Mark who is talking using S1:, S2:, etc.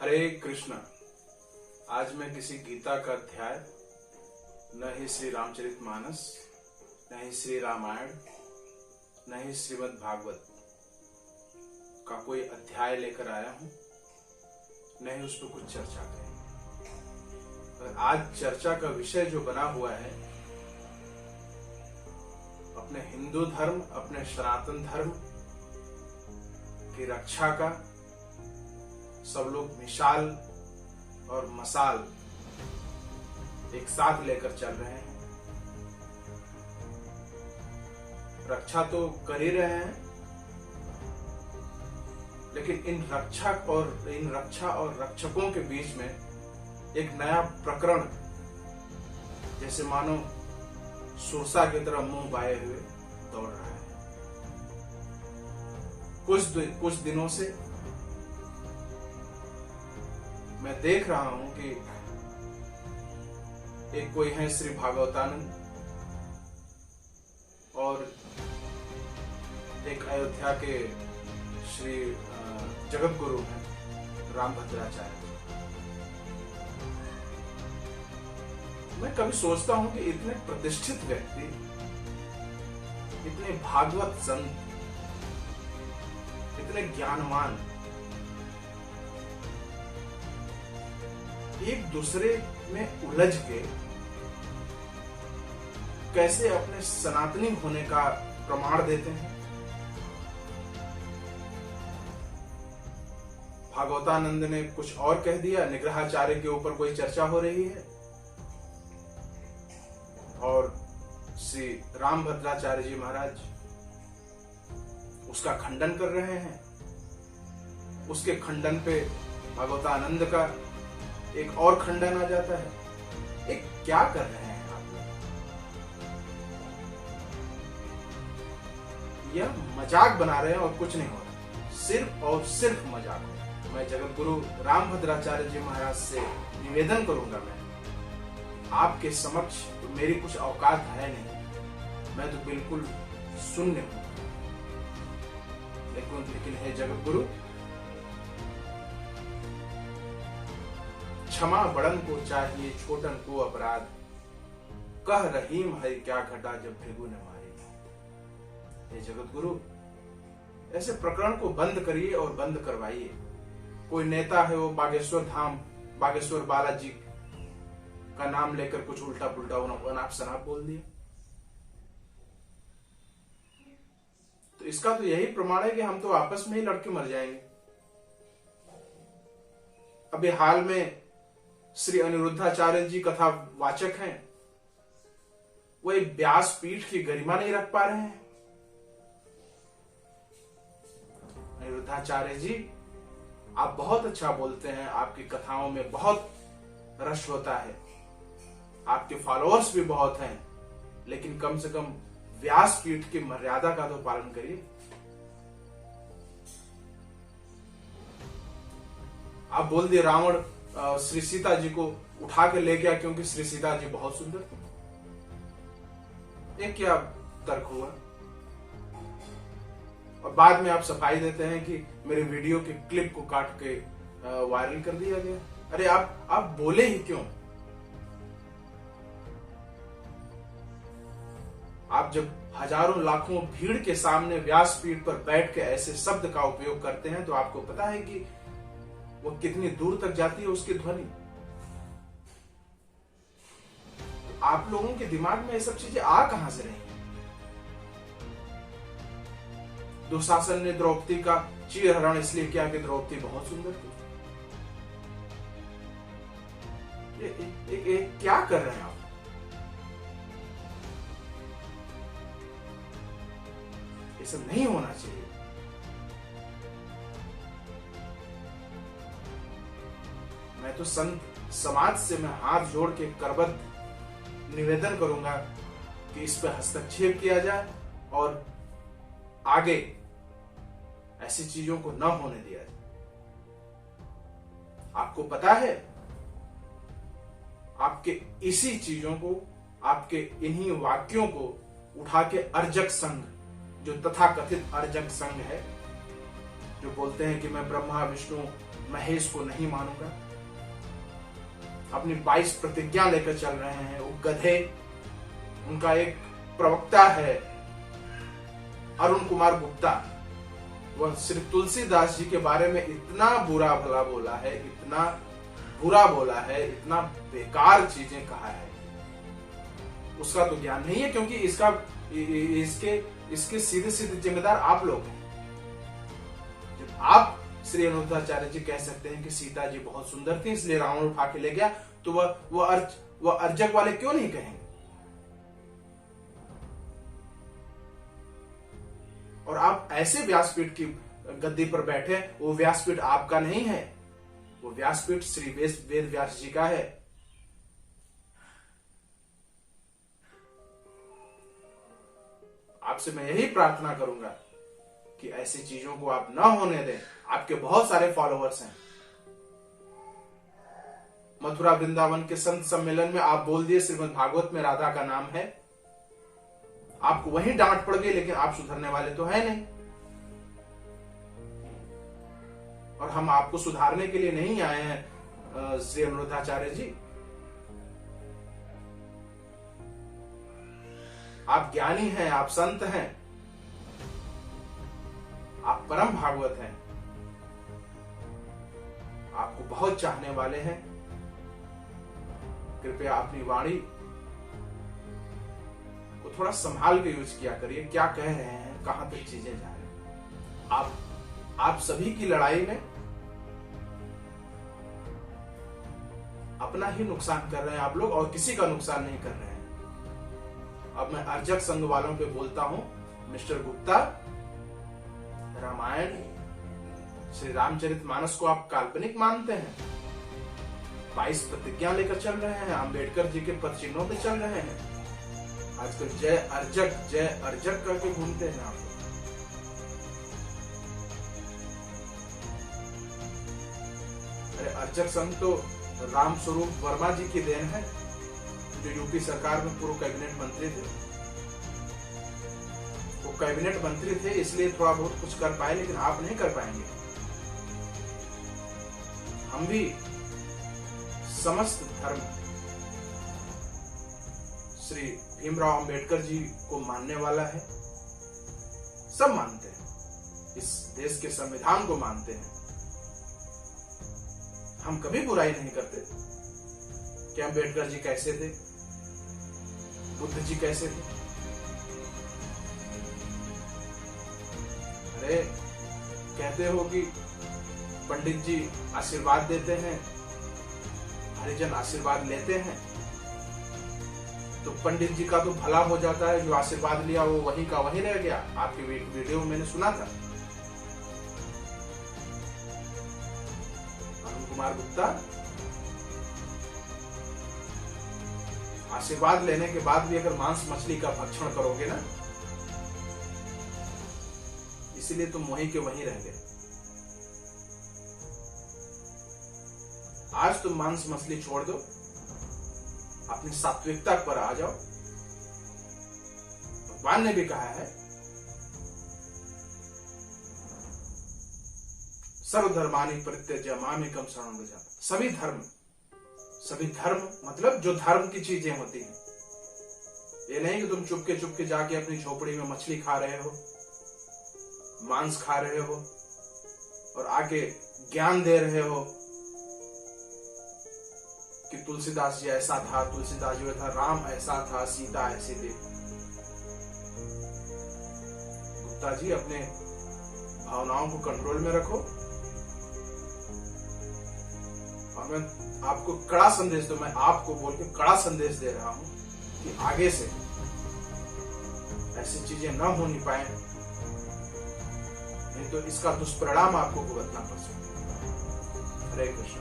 S1: हरे कृष्ण। आज मैं किसी गीता का अध्याय, न ही श्री रामचरितमानस, न ही श्री रामायण, न ही श्रीमद् भागवत का कोई अध्याय लेकर आया हूं, न ही उस पर कुछ चर्चा करें। और आज चर्चा का विषय जो बना हुआ है, अपने हिंदू धर्म, अपने सनातन धर्म की रक्षा का सब लोग मिसाल और मसाल एक साथ लेकर चल रहे हैं। रक्षा तो कर ही रहे हैं, लेकिन इन रक्षा और रक्षकों के बीच में एक नया प्रकरण, जैसे मानो सुरसा की तरह मुंह बाए हुए दौड़ रहा है। कुछ दिनों से मैं देख रहा हूं कि एक कोई है श्री भागवतानंद और एक अयोध्या के श्री जगत गुरु हैं रामभद्राचार्य। मैं कभी सोचता हूं कि इतने प्रतिष्ठित व्यक्ति, इतने भागवत संत, इतने ज्ञानवान एक दूसरे में उलझ के कैसे अपने सनातनी होने का प्रमाण देते हैं। भागवतानंद ने कुछ और कह दिया, निग्रहाचार्य के ऊपर कोई चर्चा हो रही है और श्री रामभद्राचार्य जी महाराज उसका खंडन कर रहे हैं। उसके खंडन पे भागवतानंद का एक और खंडन आ जाता है। एक क्या कर रहे हैं आप लोग? यह मजाक बना रहे हैं और कुछ नहीं हो रहा, सिर्फ और सिर्फ मजाक हो रहा है। मैं जगत गुरु रामभद्राचार्य जी महाराज से निवेदन करूंगा, मैं आपके समक्ष तो मेरी कुछ औकात है नहीं, मैं तो बिल्कुल शून्य हूं, लेकिन हे जगत गुरु, क्षमा बड़न को चाहिए छोटन को अपराध, कह रहीम है क्या घटा जब भृगु ने मारी। हे जगत गुरु, ऐसे प्रकरण को बंद करिए और बंद करवाइए। कोई नेता है, वो बागेश्वर धाम, बागेश्वर बालाजी का नाम लेकर कुछ उल्टा पुल्टा अनाप शनाप बोल दिया। तो इसका तो यही प्रमाण है कि हम तो आपस में ही लड़के मर जाएंगे। अभी हाल में श्री अनिरुद्धाचार्य जी कथा वाचक हैं, वो एक व्यास पीठ की गरिमा नहीं रख पा रहे हैं। अनिरुद्धाचार्य जी, आप बहुत अच्छा बोलते हैं, आपकी कथाओं में बहुत रस होता है, आपके फॉलोअर्स भी बहुत हैं, लेकिन कम से कम व्यास पीठ की मर्यादा का तो पालन करिए। आप बोल दिए रावण श्री सीता जी को उठा के ले गया क्योंकि श्री सीता जी बहुत सुंदर थी। ये क्या तर्क हुआ? और बाद में आप सफाई देते हैं कि मेरे वीडियो के क्लिप को काट के वायरल कर दिया गया। अरे आप बोले ही क्यों? आप जब हजारों लाखों भीड़ के सामने व्यासपीठ पर बैठ के ऐसे शब्द का उपयोग करते हैं, तो आपको पता है कि वो कितनी दूर तक जाती है उसकी ध्वनि। तो आप लोगों के दिमाग में ये सब चीजें आ कहां से रही? दुशासन ने द्रौपदी का चीरहरण इसलिए किया कि द्रौपदी बहुत सुंदर थी। ये क्या कर रहे हैं आप? ये सब नहीं होना चाहिए। मैं तो संत समाज से मैं हाथ जोड़ के करबद्ध निवेदन करूंगा कि इस पर हस्तक्षेप किया जाए और आगे ऐसी चीजों को न होने दिया जाए। आपको पता है, आपके इसी चीजों को, आपके इन्हीं वाक्यों को उठा के अर्जक संघ, जो तथाकथित अर्जक संघ है, जो बोलते हैं कि मैं ब्रह्मा विष्णु मैं इसको नहीं मानूंगा। अपनी 22 प्रतिज्ञा लेकर चल रहे हैं वो गधे। उनका एक प्रवक्ता है अरुण कुमार गुप्ता, वह श्री तुलसीदास जी के बारे में इतना बुरा भला बोला है, इतना बुरा बोला है, इतना बेकार चीजें कहा है, उसका तो ज्ञान नहीं है। क्योंकि इसके सीधे सीधे जिम्मेदार आप लोग हैं। जब आप श्री अनिरुद्धाचार्य जी कह सकते हैं कि सीता जी बहुत सुंदर थी इसलिए रावण उठा के ले गया, तो वह अर्जक वाले क्यों नहीं कहेंगे? और आप ऐसे व्यासपीठ की गद्दी पर बैठे, वो व्यासपीठ आपका नहीं है, वो व्यासपीठ श्री वेद व्यास जी का है। आपसे मैं यही प्रार्थना करूंगा कि ऐसी चीजों को आप ना होने दें। आपके बहुत सारे फॉलोअर्स हैं। मथुरा वृंदावन के संत सम्मेलन में आप बोल दिए श्रीमद् भागवत में राधा का नाम है, आपको वहीं डांट पड़ गई, लेकिन आप सुधरने वाले तो है नहीं। और हम आपको सुधारने के लिए नहीं आए हैं श्री अनिरुद्धाचार्य जी। आप ज्ञानी हैं, आप संत हैं, आप परम भागवत हैं, आपको बहुत चाहने वाले हैं। कृपया अपनी वाणी को थोड़ा संभाल के यूज किया करिए। क्या कह रहे हैं, कहां तक चीजें जा रही हैं। आप सभी की लड़ाई में अपना ही नुकसान कर रहे हैं आप लोग, और किसी का नुकसान नहीं कर रहे हैं। अब मैं अर्जक संघ वालों पे बोलता हूं, मिस्टर गुप्ता, रामायण श्री रामचरितमानस को आप काल्पनिक मानते हैं? 22 प्रतिज्ञा लेकर चल रहे हैं, अंबेडकर जी के पद चिन्हों पे चल रहे हैं। आजकल जय अर्जक करके घूमते हैं आप लोग। अरे अर्जक संघ तो राम स्वरूप वर्मा जी की देन है, जो यूपी सरकार में पूर्व कैबिनेट मंत्री थे। वो कैबिनेट मंत्री थे इसलिए थोड़ा बहुत कुछ कर पाए, लेकिन आप नहीं कर पाएंगे। हम भी समस्त धर्म श्री भीमराव अंबेडकर जी को मानने वाला है। सब मानते हैं, इस देश के संविधान को मानते हैं। हम कभी बुराई नहीं करते कि अंबेडकर जी कैसे थे, बुद्ध जी कैसे थे। अरे कहते हो कि पंडित जी आशीर्वाद देते हैं, हरिजन आशीर्वाद लेते हैं, तो पंडित जी का तो भला हो जाता है। जो आशीर्वाद लिया वो वहीं का वहीं रह गया। आपके वीडियो में मैंने सुना था। अरुण कुमार गुप्ता, आशीर्वाद लेने के बाद भी अगर मांस मछली का भक्षण करोगे ना, इसीलिए तुम वहीं के वहीं रह गए। आज तुम मांस मछली छोड़ दो, अपनी सात्विकता पर आ जाओ। भगवान ने भी कहा है, सर्वधर्मानि परित्यज्य मामेकं शरणं व्रज। सभी धर्म मतलब जो धर्म की चीजें होती हैं। ये नहीं कि तुम चुपके जाके अपनी झोपड़ी में मछली खा रहे हो, मांस खा रहे हो और आके ज्ञान दे रहे हो कि तुलसीदास जी ऐसा था, तुलसीदास जी था, राम ऐसा था, सीता ऐसी थी। गुप्ता जी, अपने भावनाओं को कंट्रोल में रखो। और मैं आपको कड़ा संदेश मैं आपको बोल के कड़ा संदेश दे रहा हूं कि आगे से ऐसी चीजें न होनी पाए, नहीं तो इसका दुष्परिणाम आपको भुगतना पड़ सकता है। हरे कृष्ण।